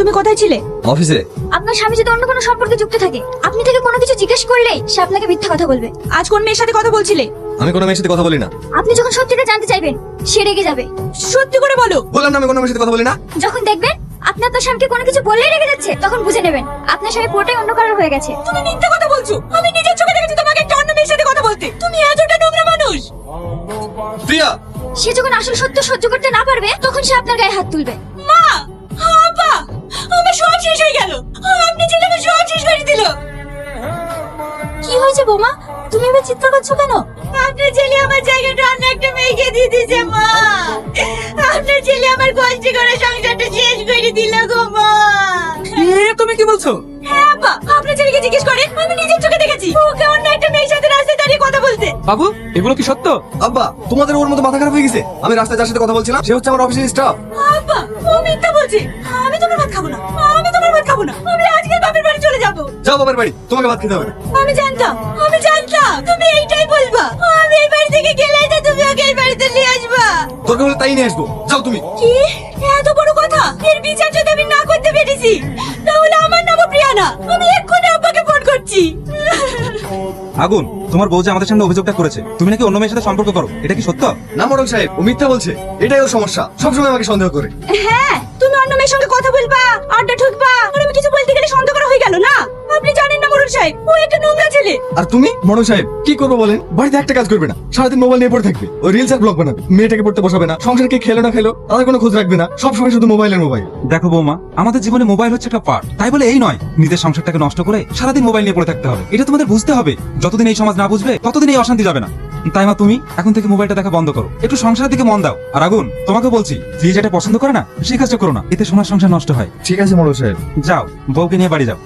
তুমি কোথায় ছিলে? অফিসে। আপনার স্বামী যদি অন্য কোনো সম্পর্কে যুক্ত থাকে, আপনি থেকে কোনো কিছু জিজ্ঞেস করলেই সে আপনাকে মিথ্যা কথা বলবে। আজ কোন মেয়ের সাথে কথা বলছিলে? আমি কোনো মেয়ের সাথে কথা বলি না। আপনি যখন সত্যিটা জানতে চাইবেন, সে রেগে যাবে। সত্যি করে বলো। বললাম না আমি কোনো মেয়ের সাথে কথা বলি না। যখন দেখবেন আপনি আপনার স্বামীকে কোনো কিছু বললেই রেগে যাচ্ছে, তখন বুঝে নেবেন আপনার স্বামী পুরোটাই অন্য কারোর হয়ে গেছে। তুমি মিথ্যা কথা বলছো। আমি নিজের চোখে দেখেছি তোমাকে একটা অন্য মেয়ের সাথে কথা বলতে। তুমি এতটা নোংরা মানুষ। প্রিয়া, সে যখন আসল সত্য সহ্য করতে না পারবে, তখন সে আপনার গায়ে হাত তুলবে। মা, আপা, আমার সব শেষ হয়ে গেল। আপনি ছেলে আমার সব শেষ করে দিল। কি হয়েছে বৌমা, তুমি এবার চিৎকার করছো কেন? আপনার ছেলে আমার জায়গাটা অন্য একটা মেয়েকে দিয়ে দিয়েছে মা। আপনার ছেলে আমার কষ্ট করে সংসারটা শেষ করে দিল গো মা। তুমি কি বলছো? হ্যাঁ আপা, আপনার ছেলেকে জিজ্ঞেস করেন। আমি নিজের চোখে দেখেছি ওকে অন্য একটা মেয়ের সাথে রাস্তায় দাঁড়িয়ে কথা বলতে। বাবু, এগুলো কি সত্য? আব্বা তোমাদের ওর মতো মাথা খারাপ হয়ে গেছে। আমি রাস্তায় যার সাথে কথা বলছিলাম সে হচ্ছে আমার অফিসের স্টাফ। আপা, ও মিথ্যা বলছে। আমি তোমার ভাত খাবো না। আমি তোমার ভাত খাবো না। আমি আজকে বাপের বাড়ি চলে যাবো। যাও বাবার বাড়ি, তোমাকে ভাত খেতে হবে না। আমি জানতাম তুমি এইটাই বলবা। আমি এই বাড়ি থেকে গেলেই তো তুমি ওকে এই বাড়িতে নিয়ে আসবা। দরকার হলে তাই নিয়ে আসবো। যাও তুমি। কি এত বড় কথা? এর বিচার যদি আমি না করতে পেরেছি, তাহলে আমার নামও প্রিয়া না। আমি এক্ষুনি আব্বাকে ফোন করছি। আগুন, তোমার বউ যে আমাদের সামনে অভিযোগটা করেছে তুমি নাকি অন্য মেয়ের সাথে সম্পর্ক করো, এটা কি সত্য? না মোড়ল সাহেব, ও মিথ্যা বলছে। এটাই ওর সমস্যা, সবসময় আমাকে সন্দেহ করে। হ্যাঁ, তুমি অন্য মেয়ের সঙ্গে কথা বলবা, আড্ডা ঠুকবা, আর আমি কিছু বলতে গেলে সন্দেহ করা হয়ে গেল না। আপনি জানেন না মোড়ল সাহেব, ও একটা নোংরা ছেলে। আর তুমি মোড়ল সাহেব কি করবো বলেন? বাড়িতে একটা কাজ করবে না, সারাদিন মোবাইল নিয়ে পড়ে থাকবে। ওই রিলস আর ব্লগ বানাবে, মেয়েটাকে পড়তে বসাবে না, সংসার কে খেলো না খেলো তাদের কোনো খোঁজ রাখবে না। সব সময় শুধু মোবাইলের মোবাইল। দেখো বৌমা, আমাদের জীবনে মোবাইল হচ্ছে একটা পার্ট, তাই বলে এই নয় নিজের সংসারটাকে নষ্ট করে সারাদিন মোবাইল নিয়ে পড়ে থাকতে হবে। এটা তোমাদের বুঝতে হবে। যতদিন এই সমাজ না বুঝবে ততদিন এই অশান্তি যাবে না। তাই মা, তুমি এখন থেকে মোবাইলটা দেখা বন্ধ করো, একটু সংসারের দিকে মন দাও। আর আগুন, তোমাকে বলছি, যে যেটা পছন্দ করে না সেই কাজটা করো না, এতে সোনার সংসার নষ্ট হয়। ঠিক আছে মোড়ল সাহেব। যাও, বউকে নিয়ে বাড়ি যাও।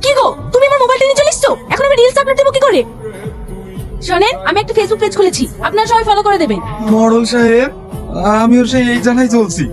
কি গো, তুমি আমার মোবাইলটা নিয়ে চলে এসছো? এখন আমি রিলস আপলোড দেবো কি করে? শোনেন, আমি একটা ফেসবুক পেজ খুলেছি, আপনারা সবাই ফলো করে দেবেন। মোড়ল সাহেব, আমি ওর সেই এই জানাই চলছি।